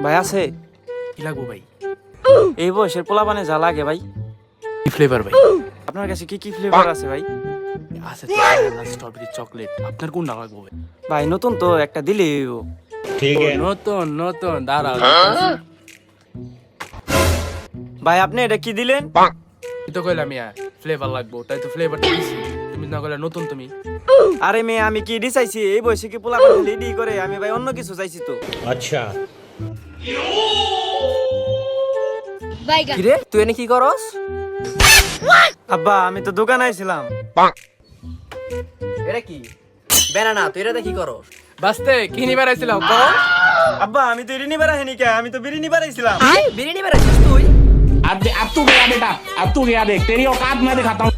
ভাই আছে কি লাগবো ভাই? এই বয়সের পোলাপানে যা লাগে ভাই। কি ফ্লেভার ভাই? আপনার কাছে কি কি ফ্লেভার আছে ভাই? আছে তো স্ট্রবেরি চকলেট। আপনার কোনটা লাগবো ভাই? ভাই নতুন তো একটা দিলেই হইব। নতুন নতুন দাঁড়াও। ভাই আপনি এটা কি দিলেন? তুই তো কইলাম ফ্লেভার লাগবো, তাই তো ফ্লেভারটা দিছি। তুমি না কইলা নতুন তুমি। আরে মেয়ে আমি কি ডি চাইছি? এই বয়সে কি পোলাপানে রেডি করে? আমি ভাই অন্য কিছু চাইছি তো। अच्छा কিরে তুই এনে কি করস? আব্বা আমি তো দোকানে আইছিলাম। এটা কি বেনানা? তুই এটা কি করস? বাস্তে কি নিবার আইছিলাম? আব্বা আমি তো ইডি নিবার আইনি কে, আমি তো বিড়ি নিবার আইছিলাম। বিরিয়ানি বেড়াচ্ছিস তুই? अब तू गया बेटा, अब तू गया, देख तेरी औकात मैं दिखाता हूँ।